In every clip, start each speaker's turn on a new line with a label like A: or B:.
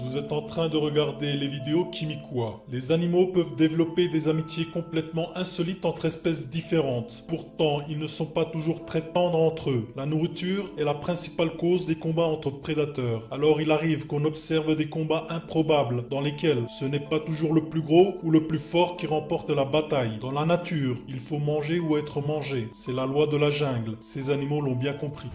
A: Vous êtes en train de regarder les vidéos Kimikwa. Les animaux peuvent développer des amitiés complètement insolites entre espèces différentes. Pourtant, ils ne sont pas toujours très tendres entre eux. La nourriture est la principale cause des combats entre prédateurs. Alors il arrive qu'on observe des combats improbables dans lesquels ce n'est pas toujours le plus gros ou le plus fort qui remporte la bataille. Dans la nature, il faut manger ou être mangé. C'est la loi de la jungle. Ces animaux l'ont bien compris.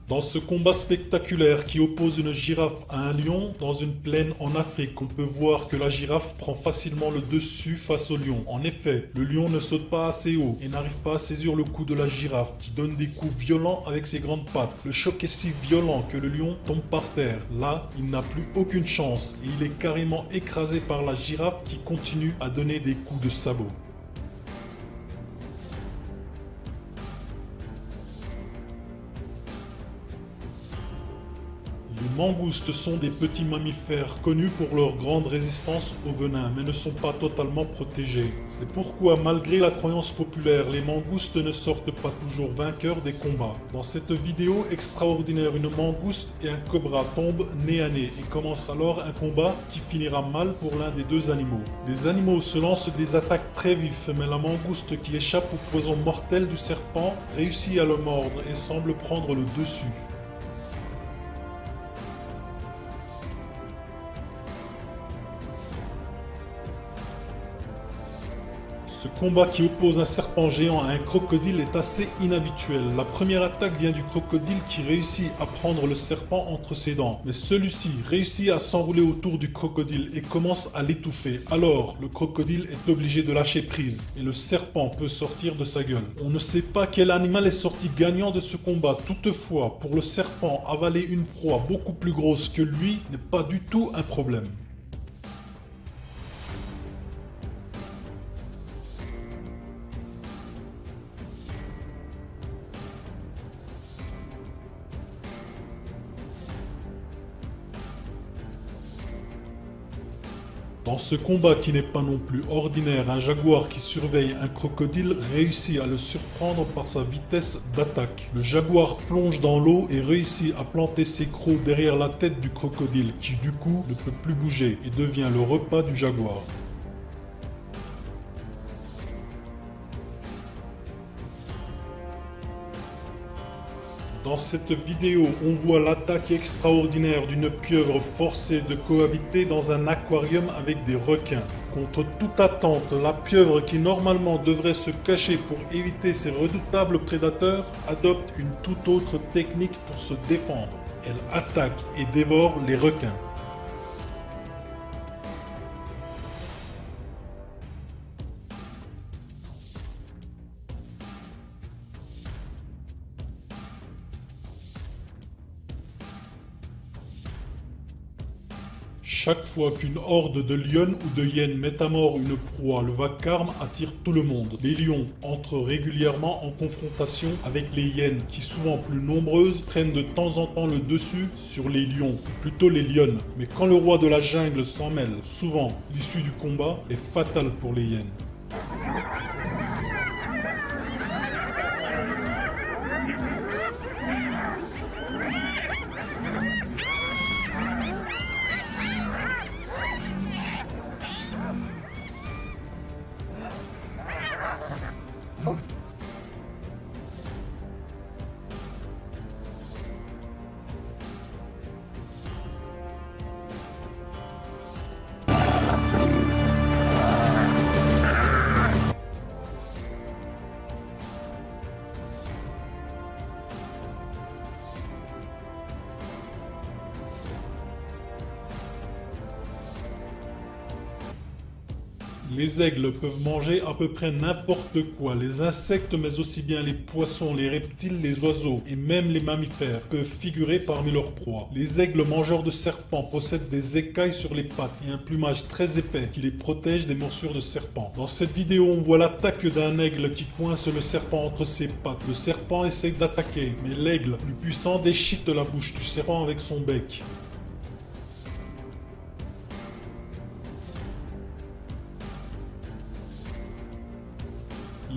A: Dans ce combat spectaculaire qui oppose une girafe à un lion dans une plaine en Afrique, on peut voir que la girafe prend facilement le dessus face au lion. En effet, le lion ne saute pas assez haut et n'arrive pas à saisir le cou de la girafe qui donne des coups violents avec ses grandes pattes. Le choc est si violent que le lion tombe par terre. Là, il n'a plus aucune chance et il est carrément écrasé par la girafe qui continue à donner des coups de sabot. Les mangoustes sont des petits mammifères connus pour leur grande résistance au venin, mais ne sont pas totalement protégés. C'est pourquoi, malgré la croyance populaire, les mangoustes ne sortent pas toujours vainqueurs des combats. Dans cette vidéo extraordinaire, une mangouste et un cobra tombent nez à nez et commence alors un combat qui finira mal pour l'un des deux animaux. Les animaux se lancent des attaques très vives, mais la mangouste qui échappe au poison mortel du serpent réussit à le mordre et semble prendre le dessus. Ce combat qui oppose un serpent géant à un crocodile est assez inhabituel. La première attaque vient du crocodile qui réussit à prendre le serpent entre ses dents. Mais celui-ci réussit à s'enrouler autour du crocodile et commence à l'étouffer. Alors, le crocodile est obligé de lâcher prise et le serpent peut sortir de sa gueule. On ne sait pas quel animal est sorti gagnant de ce combat. Toutefois, pour le serpent, avaler une proie beaucoup plus grosse que lui n'est pas du tout un problème. Dans ce combat qui n'est pas non plus ordinaire, un jaguar qui surveille un crocodile réussit à le surprendre par sa vitesse d'attaque. Le jaguar plonge dans l'eau et réussit à planter ses crocs derrière la tête du crocodile qui du coup ne peut plus bouger et devient le repas du jaguar. Dans cette vidéo, on voit l'attaque extraordinaire d'une pieuvre forcée de cohabiter dans un aquarium avec des requins. Contre toute attente, la pieuvre qui normalement devrait se cacher pour éviter ces redoutables prédateurs adopte une toute autre technique pour se défendre. Elle attaque et dévore les requins. Chaque fois qu'une horde de lionnes ou de hyènes met à mort une proie, le vacarme attire tout le monde. Les lions entrent régulièrement en confrontation avec les hyènes qui, souvent plus nombreuses, prennent de temps en temps le dessus sur les lions, ou plutôt les lionnes. Mais quand le roi de la jungle s'en mêle, souvent l'issue du combat est fatale pour les hyènes. Les aigles peuvent manger à peu près n'importe quoi, les insectes mais aussi bien les poissons, les reptiles, les oiseaux et même les mammifères peuvent figurer parmi leurs proies. Les aigles mangeurs de serpents possèdent des écailles sur les pattes et un plumage très épais qui les protège des morsures de serpents. Dans cette vidéo, on voit l'attaque d'un aigle qui coince le serpent entre ses pattes. Le serpent essaie d'attaquer, mais l'aigle, plus puissant, déchiquette la bouche du serpent avec son bec.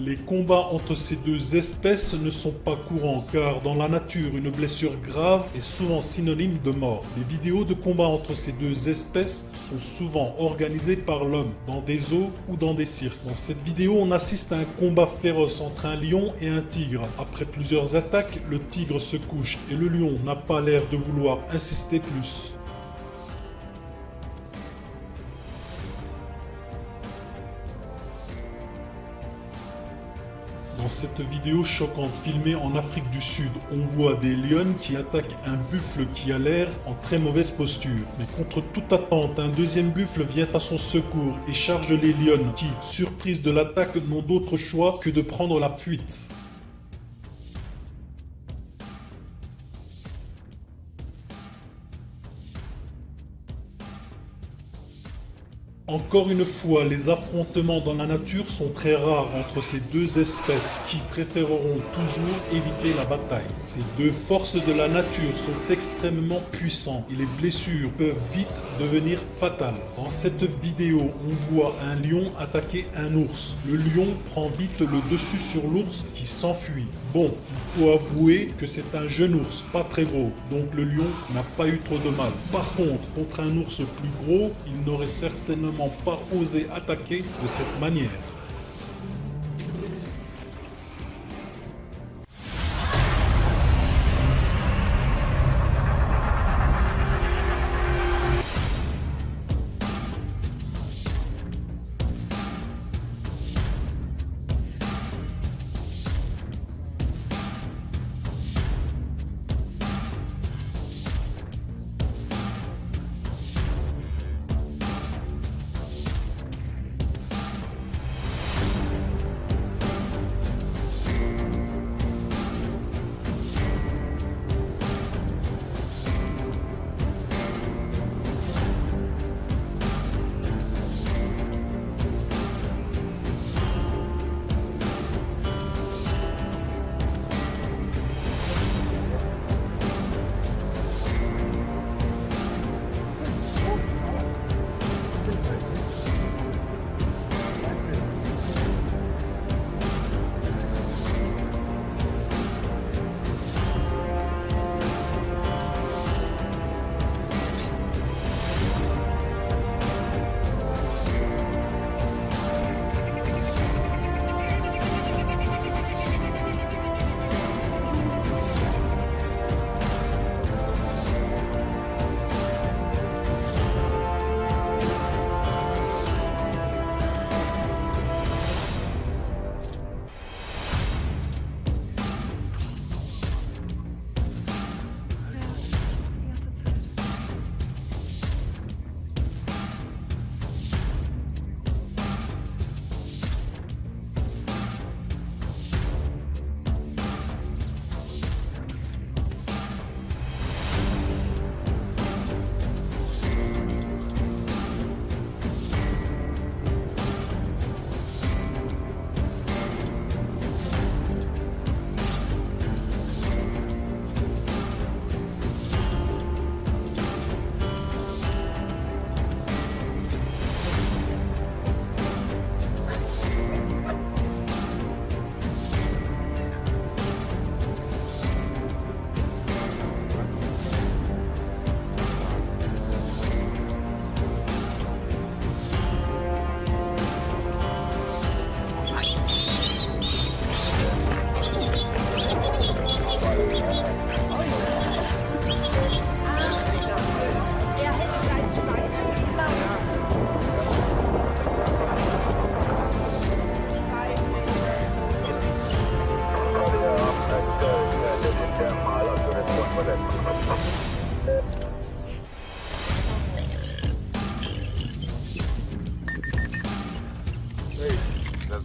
A: Les combats entre ces deux espèces ne sont pas courants car dans la nature, une blessure grave est souvent synonyme de mort. Les vidéos de combat entre ces deux espèces sont souvent organisées par l'homme dans des zoos ou dans des cirques. Dans cette vidéo, on assiste à un combat féroce entre un lion et un tigre. Après plusieurs attaques, le tigre se couche et le lion n'a pas l'air de vouloir insister plus. Dans cette vidéo choquante filmée en Afrique du Sud, on voit des lionnes qui attaquent un buffle qui a l'air en très mauvaise posture. Mais contre toute attente, un deuxième buffle vient à son secours et charge les lionnes qui, surprises de l'attaque, n'ont d'autre choix que de prendre la fuite. Encore une fois, les affrontements dans la nature sont très rares entre ces deux espèces qui préféreront toujours éviter la bataille. Ces deux forces de la nature sont extrêmement puissantes et les blessures peuvent vite devenir fatales. Dans cette vidéo, on voit un lion attaquer un ours. Le lion prend vite le dessus sur l'ours qui s'enfuit. Bon, il faut avouer que c'est un jeune ours, pas très gros, donc le lion n'a pas eu trop de mal. Par contre un ours plus gros, il n'aurait certainement pas osé attaquer de cette manière.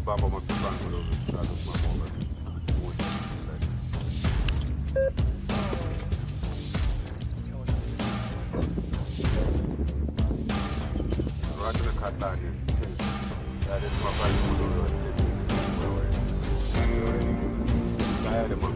B: Baba must be fine with those. I just my moment. Right in the cut line here. That is my body. I had him